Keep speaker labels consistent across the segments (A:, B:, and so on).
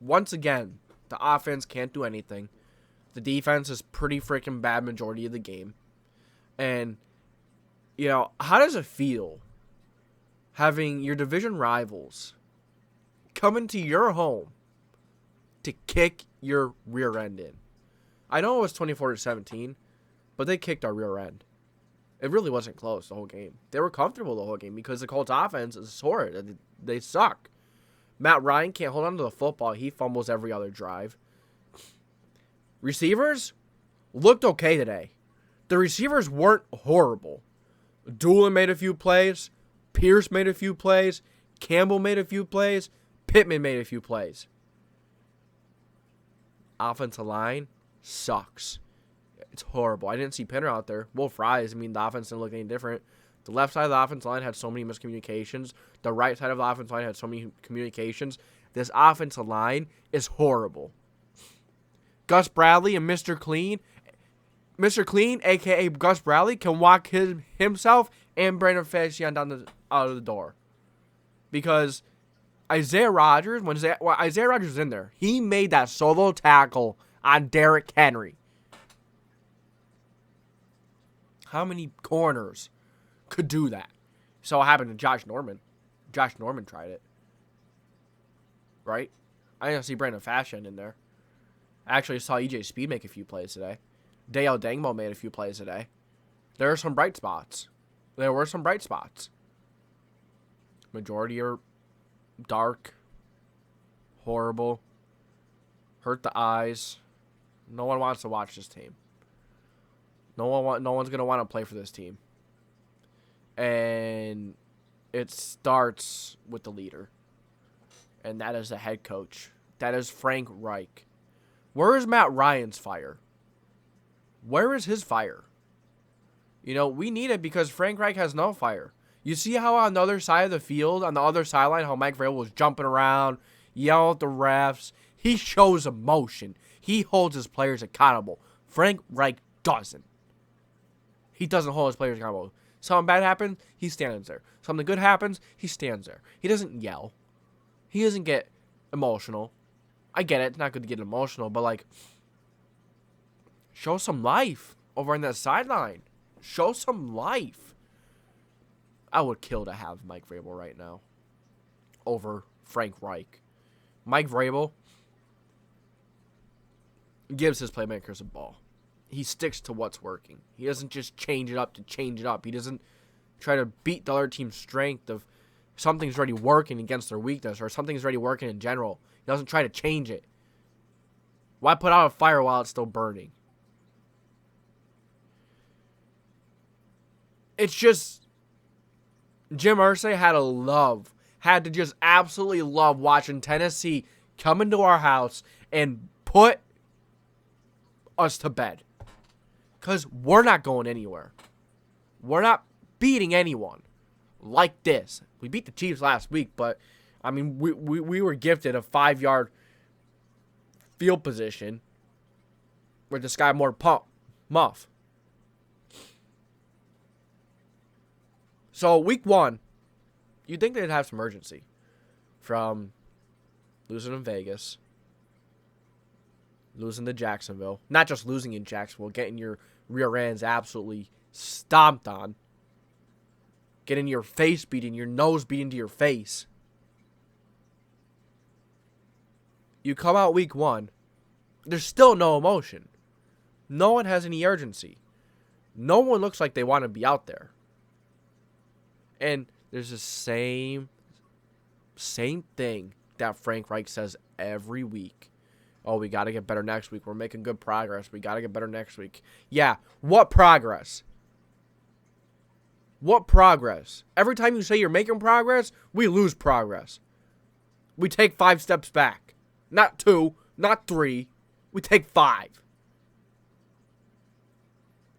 A: once again, the offense can't do anything. The defense is pretty freaking bad majority of the game. And, how does it feel having your division rivals come into your home to kick your rear end in? I know it was 24-17, but they kicked our rear end. It really wasn't close the whole game. They were comfortable the whole game because the Colts offense is horrid. They suck. Matt Ryan can't hold on to the football. He fumbles every other drive. Receivers looked okay today. The receivers weren't horrible. Dulin made a few plays. Pierce made a few plays. Campbell made a few plays. Pittman made a few plays. Offensive line sucks. It's horrible. I didn't see Pinner out there. Wolf Fries, the offense didn't look any different. The left side of the offensive line had so many miscommunications. The right side of the offensive line had so many communications. This offensive line is horrible. Gus Bradley and Mr. Clean, a.k.a. Gus Bradley, can walk himself and Brandon Fashion out of the door. Because Isaiah Rodgers, when Isaiah Rodgers was in there, he made that solo tackle on Derrick Henry. How many corners could do that? So what happened to Josh Norman? Josh Norman tried it. Right? I didn't see Brandon Fashion in there. I actually saw EJ Speed make a few plays today. Dale Dangmo made a few plays today. There were some bright spots. Majority are dark, horrible, hurt the eyes. No one wants to watch this team. No one's going to want to play for this team. And it starts with the leader. And that is the head coach. That is Frank Reich. Where is Matt Ryan's fire? Where is his fire? We need it because Frank Reich has no fire. You see how on the other side of the field, on the other sideline, how Mike Vrabel was jumping around, yelling at the refs. He shows emotion. He holds his players accountable. Frank Reich doesn't. He doesn't hold his players accountable. Something bad happens, he stands there. Something good happens, he stands there. He doesn't yell. He doesn't get emotional. I get it. It's not good to get emotional, but, show some life over on that sideline. Show some life. I would kill to have Mike Vrabel right now over Frank Reich. Mike Vrabel gives his playmakers a ball. He sticks to what's working. He doesn't just change it up to change it up. He doesn't try to beat the other team's strength of something's already working against their weakness or something's already working in general. He doesn't try to change it. Why put out a fire while it's still burning? It's just Jim Irsay had to just absolutely love watching Tennessee come into our house and put us to bed. Because we're not going anywhere. We're not beating anyone like this. We beat the Chiefs last week, but, we were gifted a 5-yard field position where this guy more muff. So, week 1, you'd think they'd have some urgency from losing in Vegas, losing to Jacksonville. Not just losing in Jacksonville, getting your rear ends absolutely stomped on. Getting your face beaten, your nose beaten to your face. You come out week 1, there's still no emotion. No one has any urgency. No one looks like they want to be out there. And there's the same thing that Frank Reich says every week. Oh, we got to get better next week. We're making good progress. We got to get better next week. Yeah, what progress? What progress? Every time you say you're making progress, we lose progress. We take 5 steps back. Not 2, not 3. We take 5.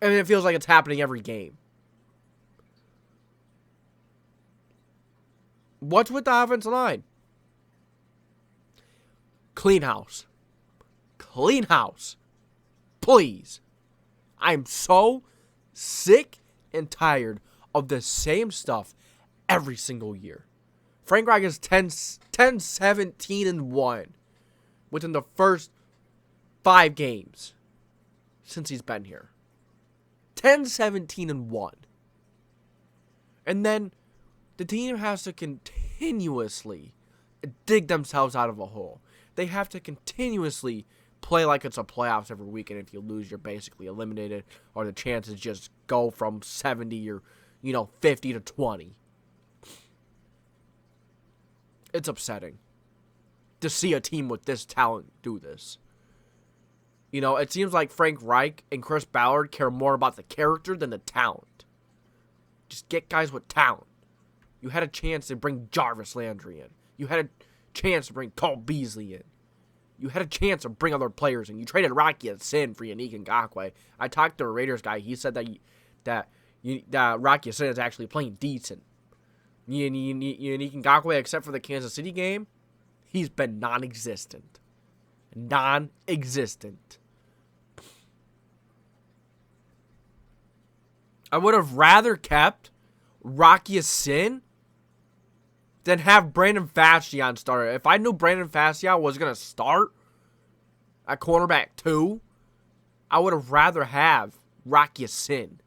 A: And it feels like it's happening every game. What's with the offensive line? Clean house. Clean house. Please. I'm so sick and tired of the same stuff every single year. Frank Reich is 10-17-1. within the first 5 games since he's been here. 10-17-1. And then the team has to continuously dig themselves out of a hole. They have to continuously play like it's a playoffs every week, and if you lose, you're basically eliminated, or the chances just go from 70 or 50 to 20. It's upsetting to see a team with this talent do this. It seems like Frank Reich and Chris Ballard care more about the character than the talent. Just get guys with talent. You had a chance to bring Jarvis Landry in. You had a chance to bring Cole Beasley in. You had a chance to bring other players in. You traded Rocky Ya-Sin for Yannick Ngakoue. I talked to a Raiders guy. He said that Rocky Ya-Sin is actually playing decent. Yannick Ngakoue, except for the Kansas City game, he's been non-existent. Non-existent. I would have rather kept Rocky Ya-Sin than have Brandon Fascion start. If I knew Brandon Fascion was going to start at cornerback 2, I would have rather have Rocky Ya-Sin.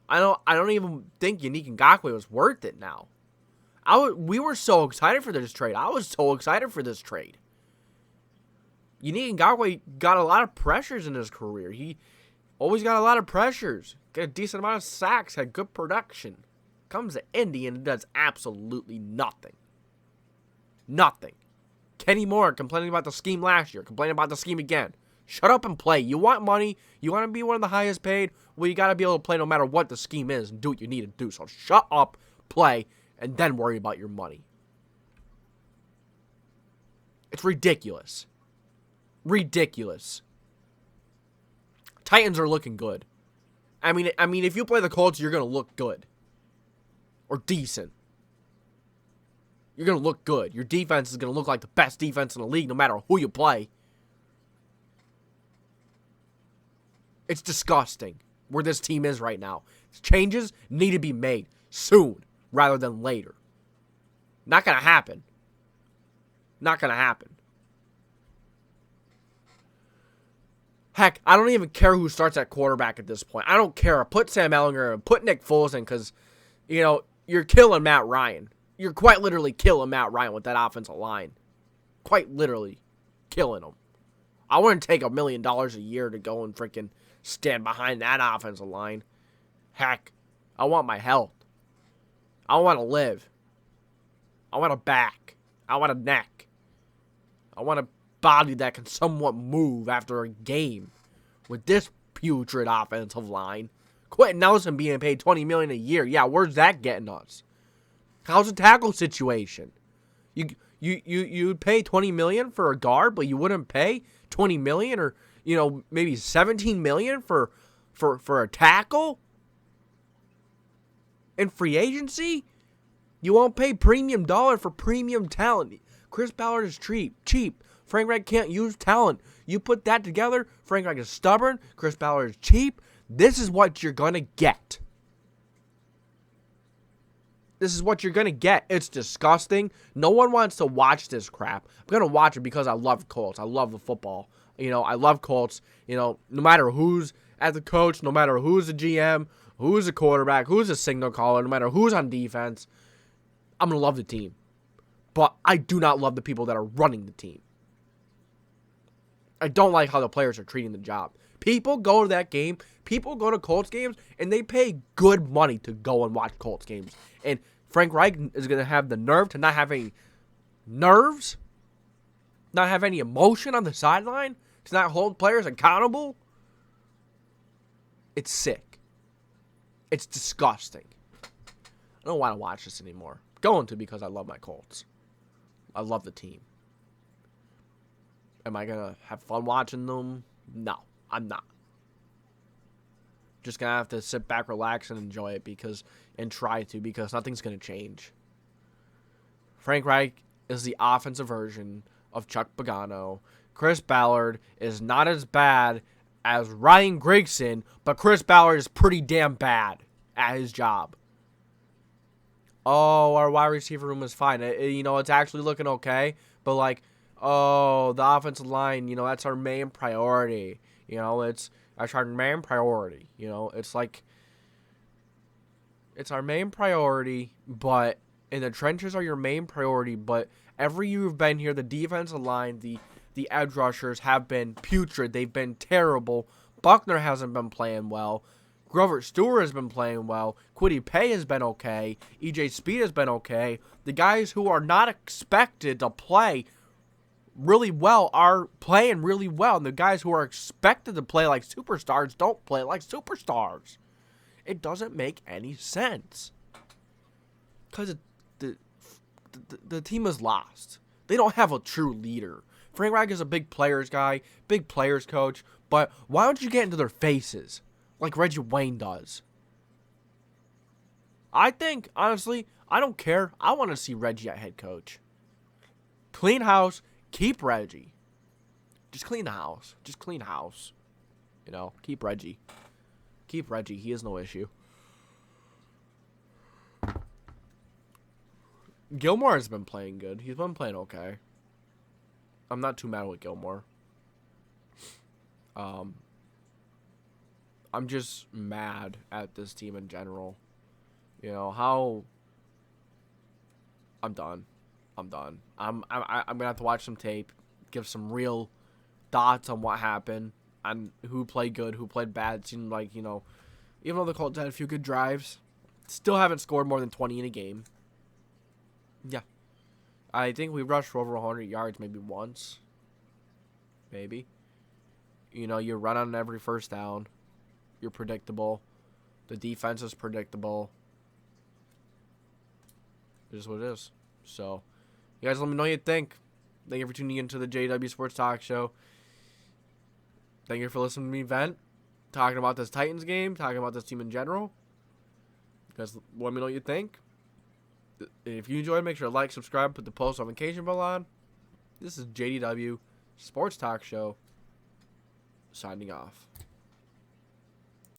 A: I don't even think Yannick Ngakoue was worth it now. We were so excited for this trade. I was so excited for this trade. Yannick Ngakoue got a lot of pressures in his career. He always got a lot of pressures. Got a decent amount of sacks. Had good production. Comes to Indy and does absolutely nothing. Nothing. Kenny Moore complaining about the scheme last year. Complaining about the scheme again. Shut up and play. You want money. You want to be one of the highest paid. Well, you got to be able to play no matter what the scheme is and do what you need to do. So shut up, play, and then worry about your money. It's ridiculous. Ridiculous. Titans are looking good. I mean, if you play the Colts, you're going to look good. Or decent. You're going to look good. Your defense is going to look like the best defense in the league no matter who you play. It's disgusting where this team is right now. Changes need to be made soon rather than later. Not going to happen. Not going to happen. Heck, I don't even care who starts at quarterback at this point. I don't care. Put Sam Ehlinger and put Nick Foles in because, you're killing Matt Ryan. You're quite literally killing Matt Ryan with that offensive line. Quite literally killing him. I wouldn't take $1 million a year to go and freaking stand behind that offensive line. Heck, I want my health. I want to live. I want a back. I want a neck. I want a body that can somewhat move after a game. With this putrid offensive line. Quenton Nelson being paid $20 million a year. Yeah, where's that getting us? How's the tackle situation? You'd pay $20 million for a guard, but you wouldn't pay $20 million or maybe $17 million for a tackle in free agency. You won't pay premium dollar for premium talent. Chris Ballard is cheap. Frank Reich can't use talent. You put that together. Frank Reich is stubborn. Chris Ballard is cheap. This is what you're gonna get. This is what you're going to get. It's disgusting. No one wants to watch this crap. I'm going to watch it because I love Colts. I love the football. I love Colts. No matter who's at the coach, no matter who's the GM, who's the quarterback, who's the signal caller, no matter who's on defense, I'm going to love the team. But I do not love the people that are running the team. I don't like how the players are treating the job. People go to that game. People go to Colts games, and they pay good money to go and watch Colts games. And Frank Reich is going to have the nerve to not have any nerves, not have any emotion on the sideline, to not hold players accountable. It's sick. It's disgusting. I don't want to watch this anymore. I'm going to because I love my Colts. I love the team. Am I going to have fun watching them? No, I'm not. Just going to have to sit back, relax, and enjoy it because nothing's going to change. Frank Reich is the offensive version of Chuck Pagano. Chris Ballard is not as bad as Ryan Grigson, but Chris Ballard is pretty damn bad at his job. Oh, our wide receiver room is fine. It's actually looking okay, but oh, the offensive line, that's our main priority. That's our main priority. It's like, it's our main priority, but in the trenches are your main priority, but every year you've been here, the defensive line, the edge rushers have been putrid. They've been terrible. Buckner hasn't been playing well. Grover Stewart has been playing well. Kwity Paye has been okay. E.J. Speed has been okay. The guys who are not expected to play really well are playing really well. And the guys who are expected to play like superstars don't play like superstars. It doesn't make any sense. Because the team is lost. They don't have a true leader. Frank Reich is a big players guy, big players coach, but why don't you get into their faces like Reggie Wayne does? I think, honestly, I don't care. I want to see Reggie at head coach. Clean house, keep Reggie. Just clean the house. Just clean house. Keep Reggie. Keep Reggie. He has no issue. Gilmore has been playing good. He's been playing okay. I'm not too mad with Gilmore. I'm just mad at this team in general. How I'm done. I'm gonna have to watch some tape, give some real thoughts on what happened and who played good, who played bad. It seemed like, even though the Colts had a few good drives, still haven't scored more than 20 in a game. Yeah. I think we rushed for over 100 yards maybe once. Maybe. You run on every first down. You're predictable. The defense is predictable. It is what it is. So, you guys let me know what you think. Thank you for tuning into the JDW Sports Talk Show. Thank you for listening to me vent. Talking about this Titans game. Talking about this team in general. You guys let me know what you think. If you enjoyed, make sure to like, subscribe, put the post notification bell on. This is JDW Sports Talk Show, signing off.